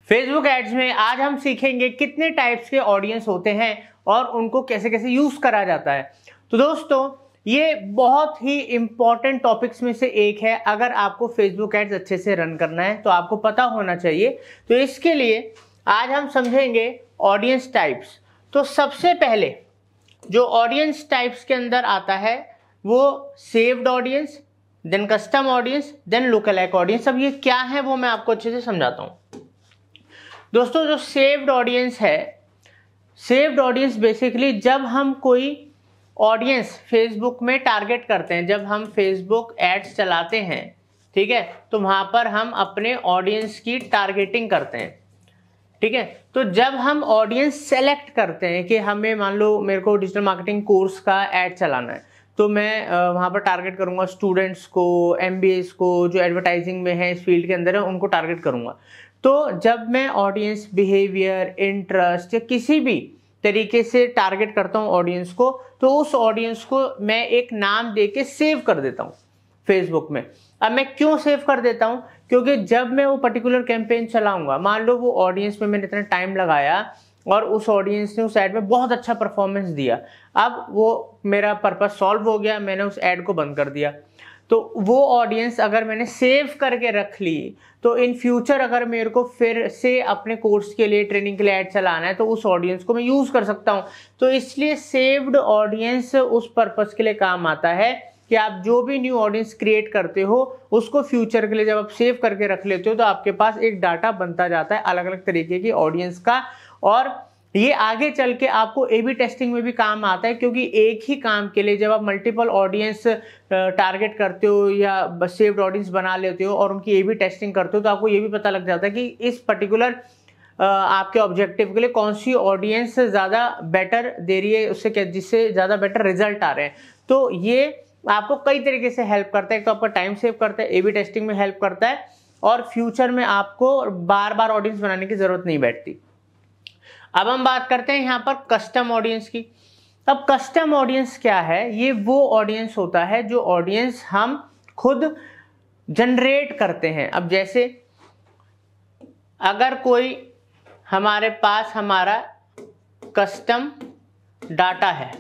Facebook ads में आज हम सीखेंगे कितने टाइप्स के ऑडियंस होते हैं और उनको कैसे कैसे यूज करा जाता है। तो दोस्तों ये बहुत ही इंपॉर्टेंट टॉपिक्स में से एक है। अगर आपको फेसबुक एड्स अच्छे से रन करना है तो आपको पता होना चाहिए। तो इसके लिए आज हम समझेंगे ऑडियंस टाइप्स। तो सबसे पहले जो ऑडियंस टाइप्स के अंदर आता है वो saved audience, then custom audience, then lookalike audience. अब ये क्या है वो मैं आपको अच्छे से समझाता हूं। दोस्तों जो सेव्ड ऑडियंस है, सेव्ड ऑडियंस बेसिकली जब हम कोई ऑडियंस फेसबुक में टारगेट करते हैं, जब हम फेसबुक एड्स चलाते हैं, ठीक है, तो वहां पर हम अपने ऑडियंस की टारगेटिंग करते हैं। ठीक है, तो जब हम ऑडियंस सेलेक्ट करते हैं कि हमें मान लो मेरे को डिजिटल मार्केटिंग कोर्स का एड चलाना है, तो मैं वहां पर टारगेट करूंगा स्टूडेंट्स को, एमबीएस को, जो एडवर्टाइजिंग में है, इस फील्ड के अंदर है, उनको टारगेट करूंगा। तो जब मैं ऑडियंस बिहेवियर, इंटरेस्ट या किसी भी तरीके से टारगेट करता हूं ऑडियंस को, तो उस ऑडियंस को मैं एक नाम देके सेव कर देता हूं फेसबुक में। अब मैं क्यों सेव कर देता हूं? क्योंकि जब मैं वो पर्टिकुलर कैंपेन चलाऊंगा, मान लो वो ऑडियंस में मैंने इतना टाइम लगाया और उस ऑडियंस ने उस एड में बहुत अच्छा परफॉर्मेंस दिया, अब वो मेरा पर्पस सॉल्व हो गया, मैंने उस एड को बंद कर दिया। तो वो ऑडियंस अगर मैंने सेव करके रख ली तो इन फ्यूचर अगर मेरे को फिर से अपने कोर्स के लिए, ट्रेनिंग के लिए ऐड चलाना है, तो उस ऑडियंस को मैं यूज कर सकता हूं। तो इसलिए सेव्ड ऑडियंस उस पर्पस के लिए काम आता है कि आप जो भी न्यू ऑडियंस क्रिएट करते हो उसको फ्यूचर के लिए जब आप सेव करके रख लेते हो तो आपके पास एक डाटा बनता जाता है अलग अलग तरीके की ऑडियंस का। और ये आगे चल के आपको ए बी टेस्टिंग में भी काम आता है, क्योंकि एक ही काम के लिए जब आप मल्टीपल ऑडियंस टारगेट करते हो या सेव्ड ऑडियंस बना लेते हो और उनकी ए बी टेस्टिंग करते हो, तो आपको ये भी पता लग जाता है कि इस पर्टिकुलर आपके ऑब्जेक्टिव के लिए कौन सी ऑडियंस ज़्यादा बेटर दे रही है, उससे जिससे ज़्यादा बेटर रिजल्ट आ रहे हैं। तो ये आपको कई तरीके से हेल्प करता है। तो आपका टाइम सेव करता है, ए बी टेस्टिंग में हेल्प करता है, और फ्यूचर में आपको बार बार ऑडियंस बनाने की जरूरत नहीं बैठती। अब हम बात करते हैं यहाँ पर कस्टम ऑडियंस की। अब कस्टम ऑडियंस क्या है? ये वो ऑडियंस होता है जो ऑडियंस हम खुद जनरेट करते हैं। अब जैसे अगर कोई हमारे पास हमारा कस्टम डाटा है,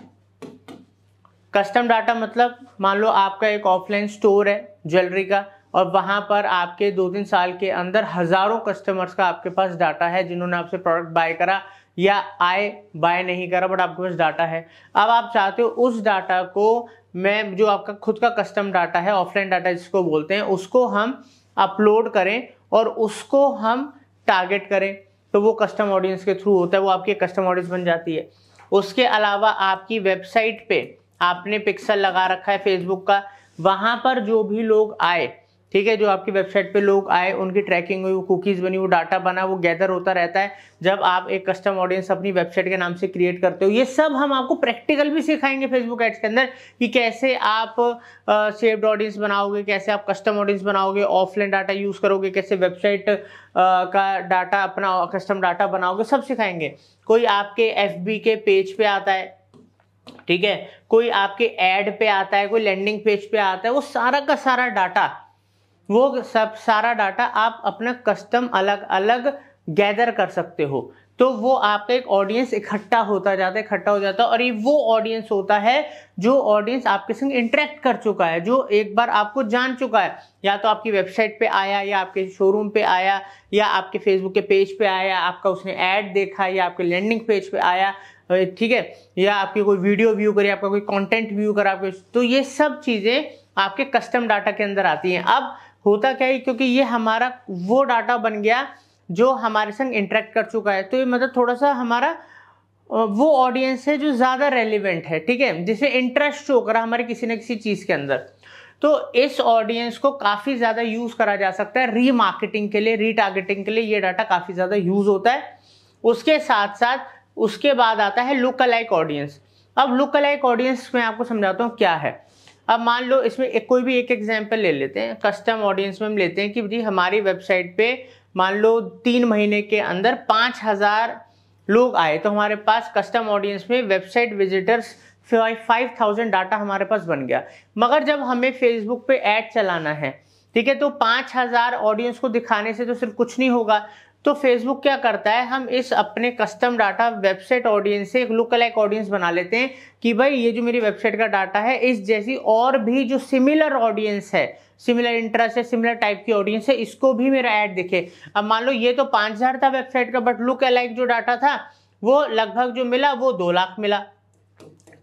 कस्टम डाटा मतलब मान लो आपका एक ऑफलाइन स्टोर है ज्वेलरी का, और वहां पर आपके 2-3 साल के अंदर हजारों कस्टमर्स का आपके पास डाटा है जिन्होंने आपसे प्रोडक्ट बाय करा या आए बाय नहीं करा, बट आपके पास डाटा है। अब आप चाहते हो उस डाटा को मैं, जो आपका खुद का कस्टम डाटा है, ऑफलाइन डाटा जिसको बोलते हैं, उसको हम अपलोड करें और उसको हम टारगेट करें, तो वो कस्टम ऑडियंस के थ्रू होता है, वो आपकी कस्टम ऑडियंस बन जाती है। उसके अलावा आपकी वेबसाइट पे आपने पिक्सल लगा रखा है फेसबुक का, वहां पर जो भी लोग आए, ठीक है, जो आपकी वेबसाइट पे लोग आए, उनकी ट्रैकिंग हुई, वो कुकीज बनी, वो डाटा बना, वो गैदर होता रहता है जब आप एक कस्टम ऑडियंस अपनी वेबसाइट के नाम से क्रिएट करते हो। ये सब हम आपको प्रैक्टिकल भी सिखाएंगे फेसबुक एड्स के अंदर कि कैसे आप सेव्ड ऑडियंस बनाओगे, कैसे आप कस्टम ऑडियंस बनाओगे, ऑफलाइन डाटा यूज करोगे, कैसे वेबसाइट का डाटा, अपना कस्टम डाटा बनाओगे, सब सिखाएंगे। कोई आपके FB के पेज पे आता है, ठीक है, कोई आपके एड पे आता है, कोई लैंडिंग पेज पे आता है, वो सारा का सारा डाटा, वो सब सारा डाटा आप अपना कस्टम अलग अलग गैदर कर सकते हो। तो वो आपका एक ऑडियंस इकट्ठा होता जाता है, इकट्ठा हो जाता है, और ये वो ऑडियंस होता है जो ऑडियंस आपके संग इंटरेक्ट कर चुका है, जो एक बार आपको जान चुका है, या तो आपकी वेबसाइट पे आया, या आपके शोरूम पे आया, या आपके फेसबुक के पेज पे आया, आपका उसने ऐड देखा, या आपके लैंडिंग पेज पे आया, ठीक है, या आपकी कोई वीडियो व्यू करे, आपका कोई कंटेंट व्यू करा आपके, तो ये सब चीजें आपके कस्टम डाटा के अंदर आती हैं। अब होता क्या है, क्योंकि ये हमारा वो डाटा बन गया जो हमारे संग इंटरेक्ट कर चुका है, तो ये मतलब थोड़ा सा हमारा वो ऑडियंस है जो ज्यादा रेलिवेंट है, ठीक है, जिसे इंटरेस्ट शो करा हमारे किसी न किसी चीज के अंदर। तो इस ऑडियंस को काफी ज्यादा यूज करा जा सकता है रीमार्केटिंग के लिए, रीटारगेटिंग के लिए ये डाटा काफी ज्यादा यूज होता है। उसके साथ साथ उसके बाद आता है लुक अलाइक ऑडियंस। अब लुक अलाइक ऑडियंस मैं आपको समझाता हूँ क्या है। अब मान लो इसमें कोई भी एक एग्जांपल ले लेते हैं। कस्टम ऑडियंस में हम लेते हैं कि जी हमारी वेबसाइट पे मान लो 3 महीने के अंदर 5000 लोग आए, तो हमारे पास कस्टम ऑडियंस में वेबसाइट विजिटर्स 5000 डाटा हमारे पास बन गया। मगर जब हमें फेसबुक पे ऐड चलाना है, ठीक है, तो 5000 ऑडियंस को दिखाने से तो सिर्फ कुछ नहीं होगा, तो फेसबुक क्या करता है, हम इस अपने कस्टम डाटा वेबसाइट ऑडियंस से एक लुक अलाइक ऑडियंस बना लेते हैं कि भाई ये जो मेरी वेबसाइट का डाटा है, इस जैसी और भी जो सिमिलर ऑडियंस है, सिमिलर इंटरेस्ट है, सिमिलर टाइप की ऑडियंस है, इसको भी मेरा ऐड दिखे। अब मान लो ये तो 5000 था वेबसाइट का, बट लुक अलाइक जो डाटा था वो लगभग जो मिला वो 2 लाख मिला।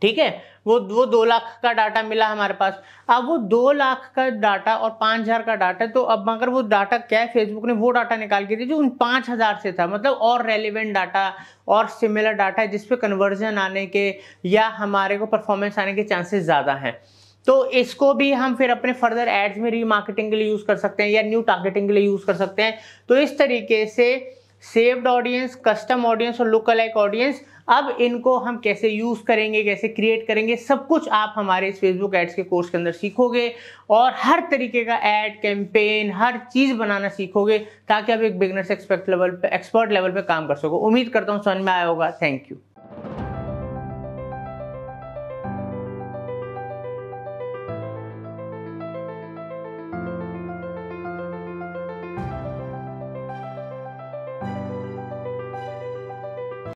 ठीक है, वो 2 लाख का डाटा मिला हमारे पास। अब वो 2 लाख का डाटा और 5000 का डाटा, तो अब मगर वो डाटा क्या है, फेसबुक ने वो डाटा निकाल के दिया जो उन 5000 से था, मतलब और रेलिवेंट डाटा और सिमिलर डाटा है जिसपे कन्वर्जन आने के या हमारे को परफॉर्मेंस आने के चांसेस ज्यादा हैं। तो इसको भी हम फिर अपने फर्दर एड्स में रीमार्केटिंग के लिए यूज कर सकते हैं या न्यू टारगेटिंग के लिए यूज कर सकते हैं। तो इस तरीके से सेव्ड ऑडियंस, कस्टम ऑडियंस और लुक अलाइक ऑडियंस, अब इनको हम कैसे यूज करेंगे, कैसे क्रिएट करेंगे, सब कुछ आप हमारे इस फेसबुक एड्स के कोर्स के अंदर सीखोगे और हर तरीके का एड कैंपेन हर चीज बनाना सीखोगे ताकि आप एक बिगिनर से एक्सपर्ट लेवल पे काम कर सको। उम्मीद करता हूं समझ में आया होगा। Thank you.